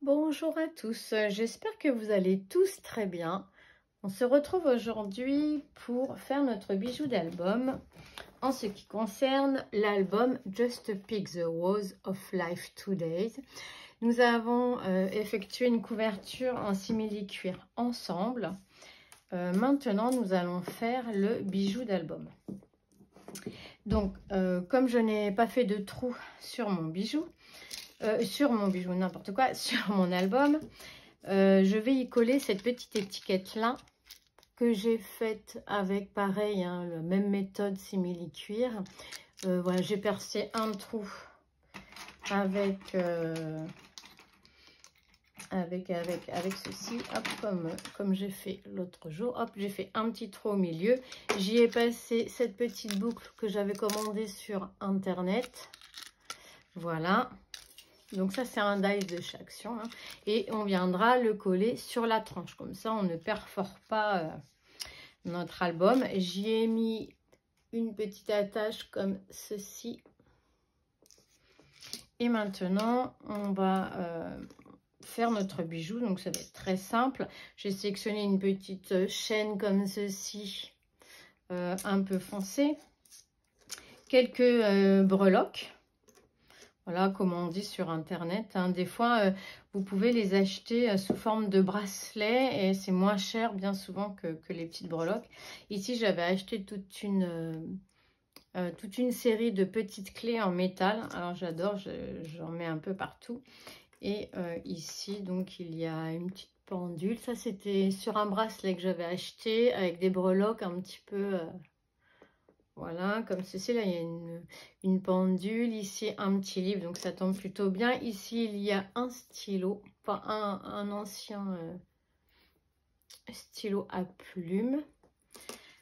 Bonjour à tous, j'espère que vous allez tous très bien. On se retrouve aujourd'hui pour faire notre bijou d'album en ce qui concerne l'album Just Pick the Rose of Life 2 Days. Nous avons effectué une couverture en simili-cuir ensemble. Maintenant, nous allons faire le bijou d'album. Donc, comme je n'ai pas fait de trou sur mon bijou, n'importe quoi, sur mon album, je vais y coller cette petite étiquette là que j'ai faite avec pareil, hein, la même méthode simili-cuir. Voilà, j'ai percé un trou avec ceci, hop, comme j'ai fait l'autre jour. Hop, j'ai fait un petit trou au milieu. J'y ai passé cette petite boucle que j'avais commandée sur internet. Voilà. Donc ça, c'est un die de chaque action. Hein. Et on viendra le coller sur la tranche. Comme ça, on ne perfore pas notre album. J'y ai mis une petite attache comme ceci. Et maintenant, on va faire notre bijou. Donc ça va être très simple. J'ai sélectionné une petite chaîne comme ceci, un peu foncée. Quelques breloques. Voilà, comme on dit sur internet, hein. Des fois, vous pouvez les acheter sous forme de bracelet et c'est moins cher bien souvent que les petites breloques. Ici, j'avais acheté toute une série de petites clés en métal. Alors, j'adore, j'en mets un peu partout. Et ici, donc, il y a une petite pendule. Ça, c'était sur un bracelet que j'avais acheté avec des breloques un petit peu... Voilà, comme ceci, là, il y a une pendule. Ici, un petit livre, donc ça tombe plutôt bien. Ici, il y a un stylo, enfin un ancien stylo à plumes.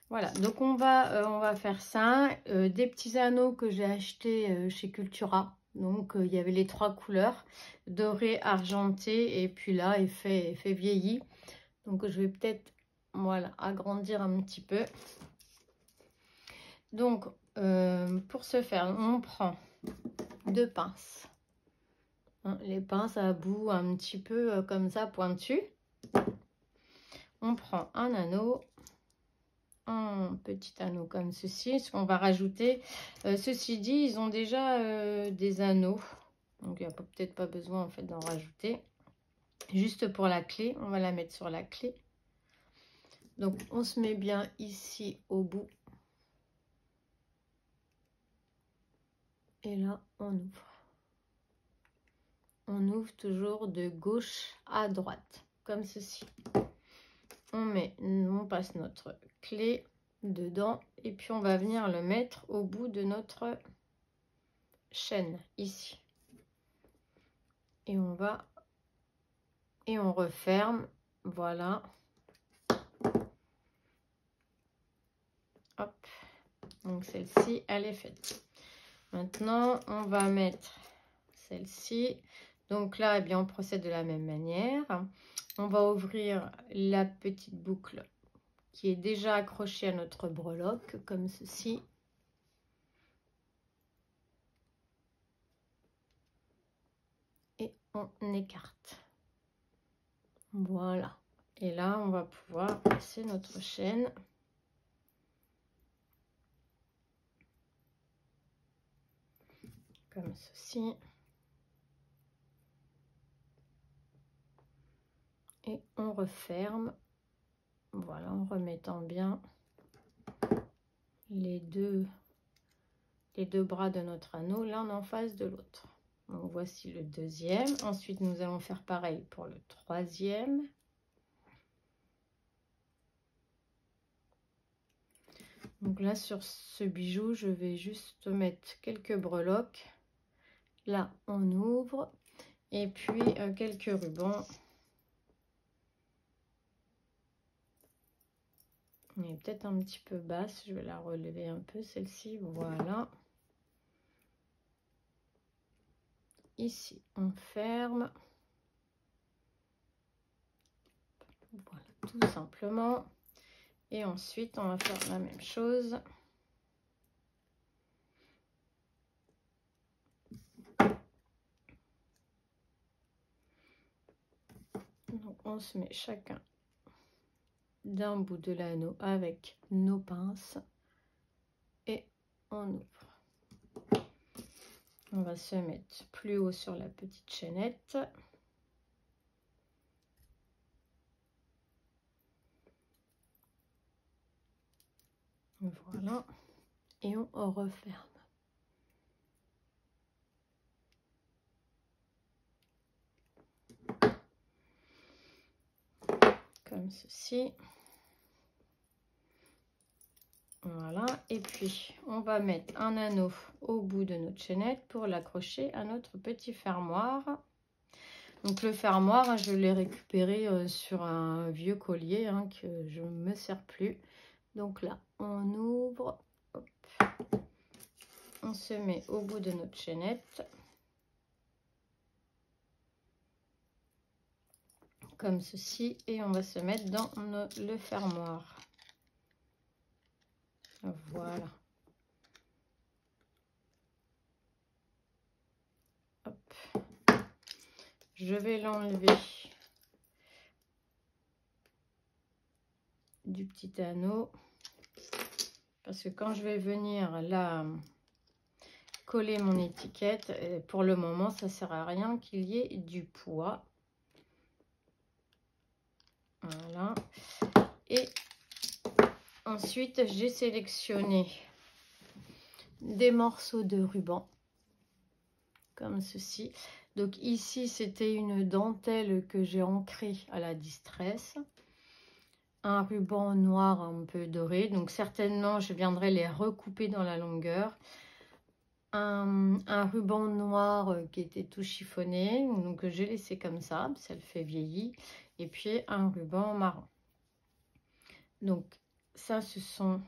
Voilà, donc on va faire ça. Des petits anneaux que j'ai achetés chez Cultura. Donc, il y avait les 3 couleurs, doré, argenté, et puis là, effet vieilli. Donc, je vais peut-être, voilà, agrandir un petit peu. Donc, pour ce faire, on prend 2 pinces. Hein, les pinces à bout un petit peu comme ça, pointu. On prend un anneau, un petit anneau comme ceci. Ce qu'on va rajouter, ceci dit, ils ont déjà des anneaux. Donc, il n'y a peut-être pas besoin en fait d'en rajouter. Juste pour la clé, on va la mettre sur la clé. Donc, on se met bien ici au bout. Et là, on ouvre. On ouvre toujours de gauche à droite, comme ceci. On passe notre clé dedans et puis on va venir le mettre au bout de notre chaîne, ici. Et on referme, voilà. Hop, donc celle-ci, elle est faite. Maintenant, on va mettre celle-ci. Donc là, eh bien, on procède de la même manière. On va ouvrir la petite boucle qui est déjà accrochée à notre breloque, comme ceci. Et on écarte. Voilà. Et là, on va pouvoir passer notre chaîne. Comme ceci. Et on referme, voilà, en remettant bien les deux bras de notre anneau l'un en face de l'autre. Donc voici le deuxième. Ensuite, nous allons faire pareil pour le troisième. Donc là, sur ce bijou, je vais juste mettre quelques breloques. Là, on ouvre. Et puis, quelques rubans. Elle est peut-être un petit peu basse, je vais la relever un peu, celle-ci, voilà. Ici, on ferme. Voilà, tout simplement. Et ensuite, on va faire la même chose. Donc on se met chacun d'un bout de l'anneau avec nos pinces et on ouvre. On va se mettre plus haut sur la petite chaînette. Voilà. Et on referme. Comme ceci. Voilà, et puis on va mettre un anneau au bout de notre chaînette pour l'accrocher à notre petit fermoir. Donc le fermoir, je l'ai récupéré sur un vieux collier hein, que je ne me sers plus. Donc là, on ouvre, hop. On se met au bout de notre chaînette. Comme ceci, et on va se mettre dans le fermoir. Voilà. Hop. Je vais l'enlever du petit anneau. Parce que quand je vais venir là coller mon étiquette, pour le moment, ça ne sert à rien qu'il y ait du poids. Voilà. Et ensuite, j'ai sélectionné des morceaux de ruban. Comme ceci. Donc ici, c'était une dentelle que j'ai ancrée à la distress. Un ruban noir un peu doré. Donc certainement, je viendrai les recouper dans la longueur. Un ruban noir qui était tout chiffonné. Donc j'ai laissé comme ça le fait vieillir. Et puis un ruban marron. Donc ça, ce sont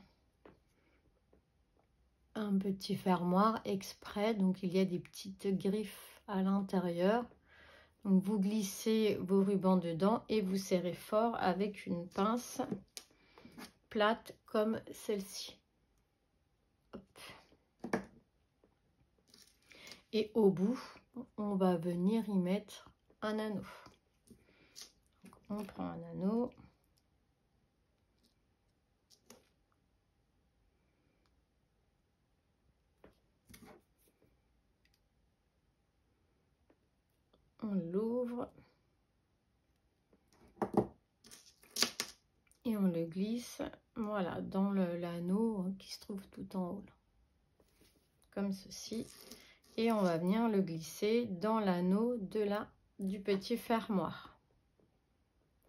un petit fermoir exprès. Donc il y a des petites griffes à l'intérieur. Donc vous glissez vos rubans dedans et vous serrez fort avec une pince plate comme celle-ci. Et au bout, on va venir y mettre un anneau. Donc on prend un anneau. On l'ouvre. Et on le glisse, voilà, dans l'anneau qui se trouve tout en haut. Là. Comme ceci. Et on va venir le glisser dans l'anneau du petit fermoir.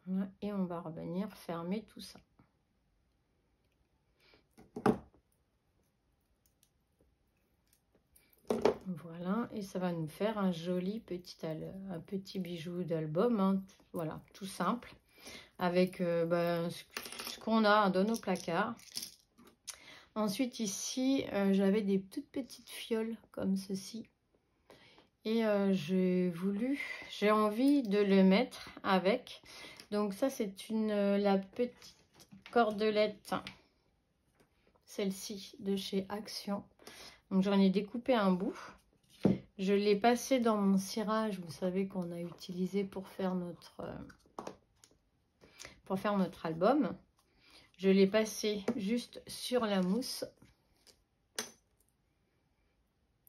Voilà, et on va revenir fermer tout ça. Voilà, et ça va nous faire un joli petit bijou d'album, hein, voilà, tout simple, avec ce qu'on a dans nos placards. Ensuite ici, j'avais des toutes petites fioles comme ceci, et j'ai envie de le mettre avec. Donc ça, c'est la petite cordelette, celle-ci de chez Action. Donc j'en ai découpé un bout. Je l'ai passé dans mon cirage, vous savez, qu'on a utilisé pour faire notre album. Je l'ai passé juste sur la mousse,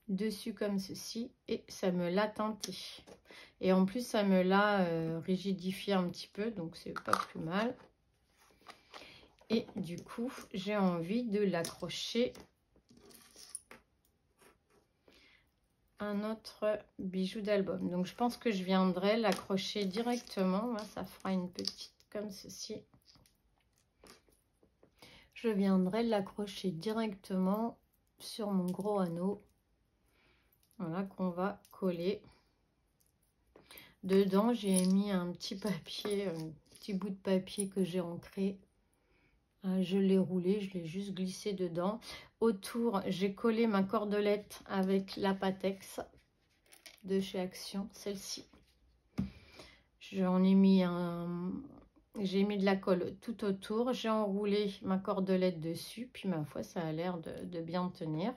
dessus comme ceci, et ça me l'a teinté. Et en plus, ça me l'a rigidifié un petit peu, donc c'est pas plus mal. Et du coup, j'ai envie de l'accrocher un autre bijou d'album. Donc je pense que je viendrai l'accrocher directement. Ça fera une petite comme ceci. Je viendrai l'accrocher directement sur mon gros anneau. Voilà, qu'on va coller. Dedans, j'ai mis un petit papier, un petit bout de papier que j'ai ancré. Je l'ai roulé, je l'ai juste glissé dedans. Autour, j'ai collé ma cordelette avec la Patex de chez Action, celle-ci. J'en ai mis j'ai mis de la colle tout autour. J'ai enroulé ma cordelette dessus, puis ma foi, ça a l'air de bien tenir.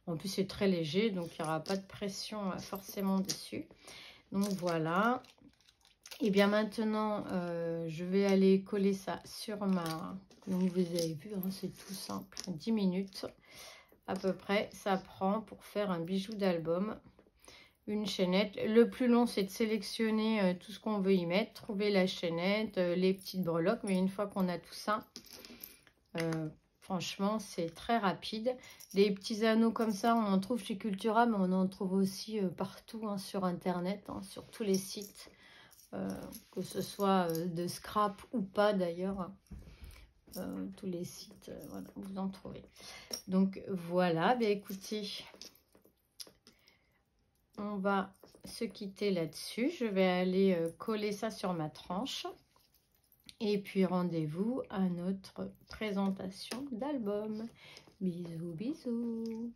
En plus, c'est très léger, donc il n'y aura pas de pression forcément dessus. Donc voilà. Et bien maintenant, je vais aller coller ça sur ma... Donc vous avez vu, hein, c'est tout simple. 10 minutes à peu près, ça prend pour faire un bijou d'album. Une chaînette. Le plus long, c'est de sélectionner tout ce qu'on veut y mettre. Trouver la chaînette, les petites breloques. Mais une fois qu'on a tout ça, franchement, c'est très rapide. Des petits anneaux comme ça, on en trouve chez Cultura, mais on en trouve aussi partout hein, sur Internet, hein, sur tous les sites. Que ce soit de scrap ou pas d'ailleurs, tous les sites, voilà, vous en trouvez. Donc voilà, bien écoutez, on va se quitter là-dessus. Je vais aller coller ça sur ma tranche. Et puis rendez-vous à notre présentation d'album. Bisous, bisous.